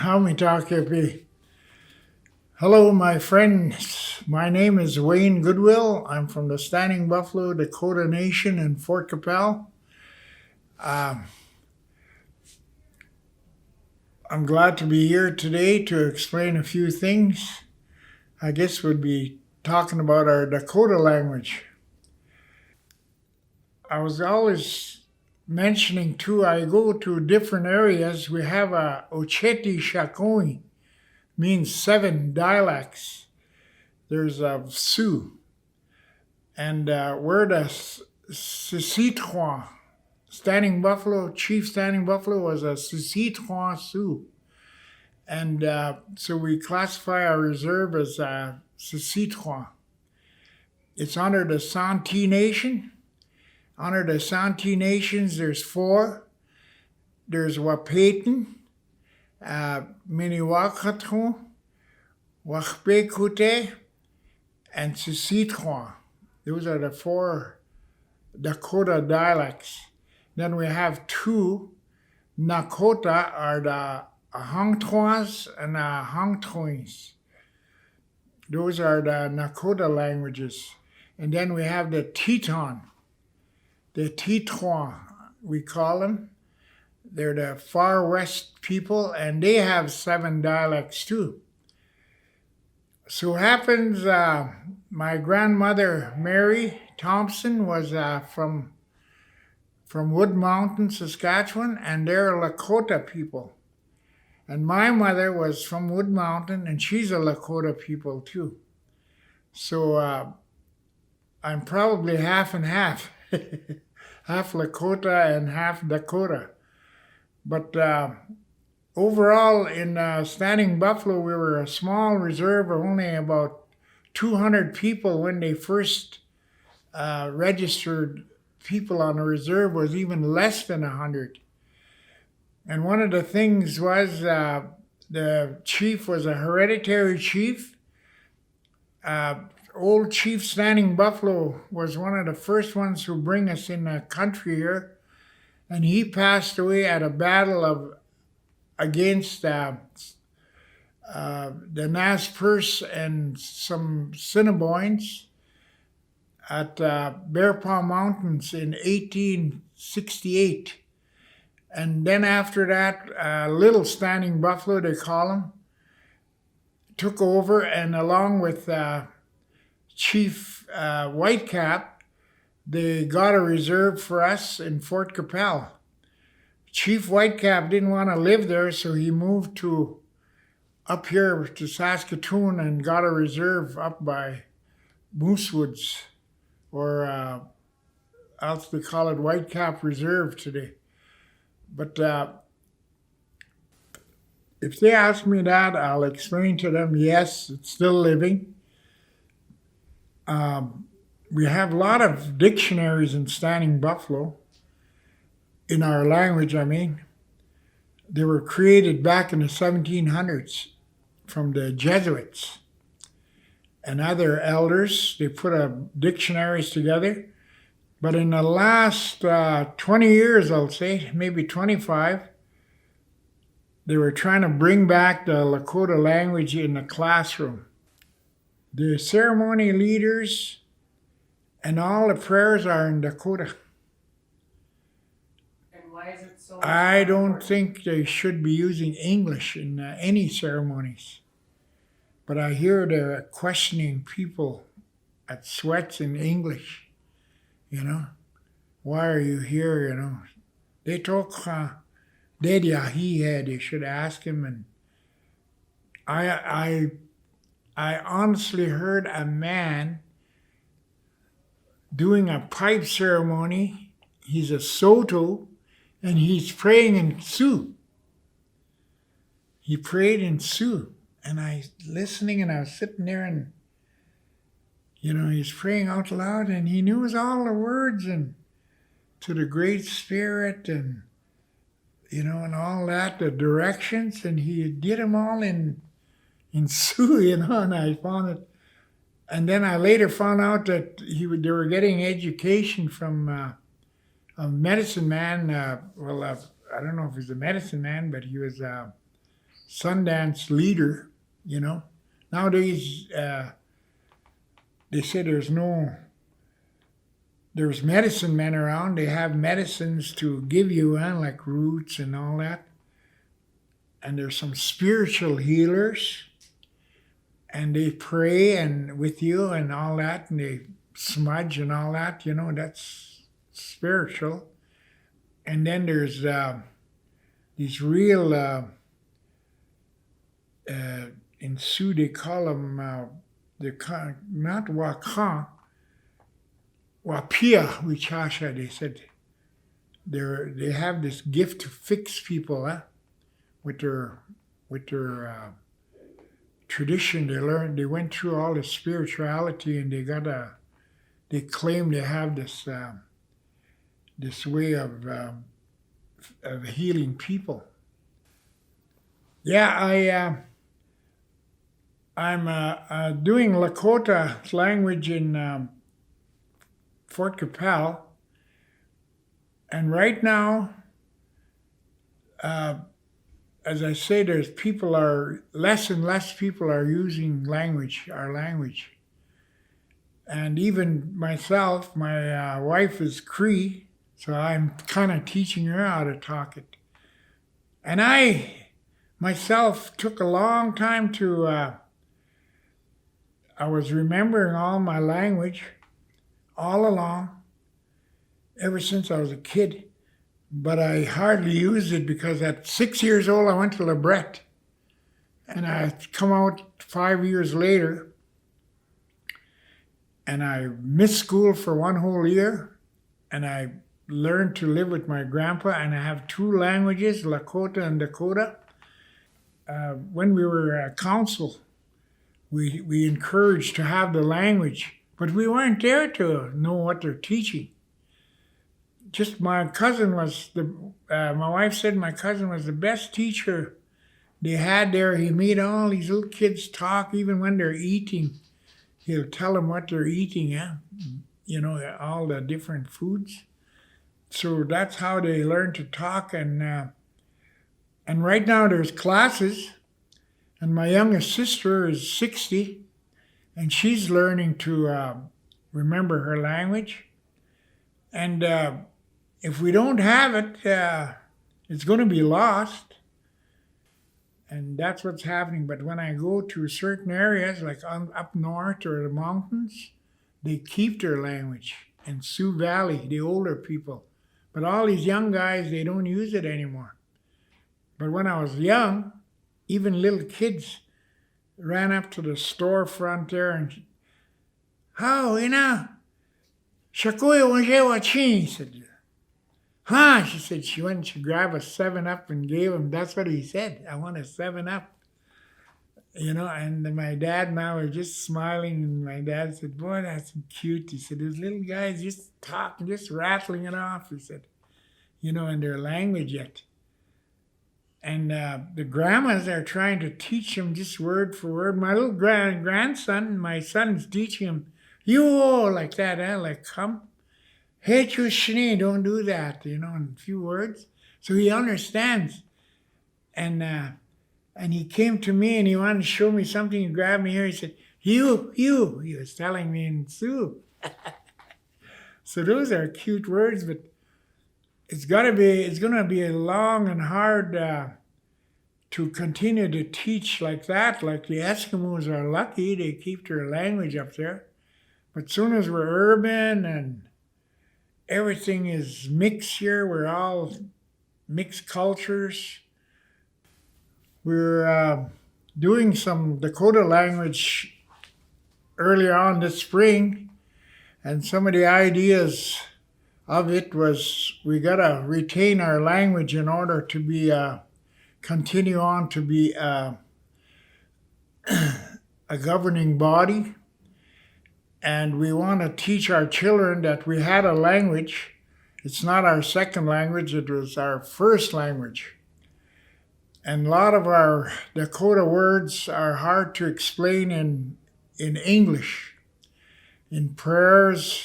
Howmitakepi. Hello, my friends. My name is Wayne Goodwill. I'm from the Standing Buffalo Dakota Nation in Fort Capel. I'm glad to be here today to explain a few things. I guess we'd be talking about our Dakota language. I was always mentioning too, I go to different areas. We have a Ocheti Shakoi, means 7 dialects. There's a Sioux, and we're the Sisitwa. Chief Standing Buffalo was a Sisitwa Sioux. And so we classify our reserve as Sisitwa. It's under the Santee Nation. Under the Santee Nations, there's 4. There's Wahpeton, Miniwakato, Wahpekute, and Sisitwa. Those are the 4 Dakota dialects. Then we have 2 Nakota, are the Hangtois and the Hangtois. Those are the Nakota languages. And then we have the Teton. The Teton, we call them. They're the far west people, and they have 7 dialects too. So happens, my grandmother, Mary Thompson, was from Wood Mountain, Saskatchewan, and they're Lakota people. And my mother was from Wood Mountain, and she's a Lakota people too. So I'm probably half and half. Half Lakota and half Dakota. But overall, in Standing Buffalo, we were a small reserve of only about 200 people when they first registered. People on the reserve was even less than 100. And one of the things was the chief was a hereditary chief. Old Chief Standing Buffalo was one of the first ones who bring us in the country here. And he passed away at a battle against the Nez Perce and some Assiniboines at Bear Paw Mountains in 1868. And then after that, Little Standing Buffalo, they call him, took over, and along with Chief Whitecap, they got a reserve for us in Fort Capel. Chief Whitecap didn't want to live there, so he moved up here to Saskatoon and got a reserve up by Moosewoods, or else they call it Whitecap Reserve today. But if they ask me that, I'll explain to them, yes, it's still living. We have a lot of dictionaries in Standing Buffalo, in our language, I mean. They were created back in the 1700s from the Jesuits and other elders. They put dictionaries together. But in the last 20 years, I'll say, maybe 25, they were trying to bring back the Lakota language in the classroom. The ceremony leaders and all the prayers are in Dakota. And why is it so? I don't think they should be using English in any ceremonies. But I hear they're questioning people at sweats in English. You know, why are you here? You know, they talk. They should ask him. And I honestly heard a man doing a pipe ceremony. He's a Soto, and he's praying in Sioux. He prayed in Sioux, and I was listening, and I was sitting there, and he's praying out loud, and he knew all the words and to the Great Spirit, and and all that, the directions, and he did them all in Sioux, and I found it. And then I later found out that they were getting education from a medicine man. I don't know if he's a medicine man, but he was Sundance leader, Nowadays, they say there's medicine men around. They have medicines to give you, like roots and all that. And there's some spiritual healers, and they pray and with you and all that, and they smudge and all that. That's spiritual. And then there's these real, in Sioux they call them, not Wakan, Wapia, Wichasha, they said. They have this gift to fix people, with their tradition. They went through all the spirituality, and they claim they have this way of healing people. Yeah, I'm doing Lakota language in Fort Capel, and right now, as I say, less and less people are using our language. And even myself, my wife is Cree, so I'm kind of teaching her how to talk it. And I myself took a long time I was remembering all my language all along, ever since I was a kid. But I hardly used it because at 6 years old I went to Lebret, and I come out 5 years later, and I missed school for 1 whole year, and I learned to live with my grandpa, and I have 2 languages, Lakota and Dakota. When we were at council, we encouraged to have the language, but we weren't there to know what they're teaching. Just my cousin was my wife said my cousin was the best teacher they had there. He made all these little kids talk, even when they're eating. He'll tell them what they're eating, all the different foods. So that's how they learn to talk. And right now there's classes, and my youngest sister is 60, and she's learning to remember her language. And if we don't have it, it's going to be lost. And that's what's happening. But when I go to certain areas, like up north or the mountains, they keep their language. In Sioux Valley, the older people. But all these young guys, they don't use it anymore. But when I was young, even little kids ran up to the storefront there and, Shakoya said, she said she went to grab a 7-Up and gave him. That's what he said. I want a 7-Up. And my dad and I were just smiling, and my dad said, boy, that's cute. He said, those little guys just talking, just rattling it off, he said, in their language yet. And the grandmas are trying to teach them just word for word. My little grandson, my son's teaching him, like that, like come. Hey, Chushni, don't do that, in a few words. So he understands. And he came to me and he wanted to show me something. He grabbed me here. He said, you. He was telling me in Sioux. So those are cute words, but it's going to be long and hard to continue to teach like that. Like the Eskimos are lucky. They keep their language up there. But soon as we're urban and everything is mixed here, we're all mixed cultures. We're doing some Dakota language earlier on this spring, and some of the ideas of it was we gotta retain our language in order to be continue on to be a governing body. And we want to teach our children that we had a language. It's not our second language, it was our first language. And a lot of our Dakota words are hard to explain in English. In prayers,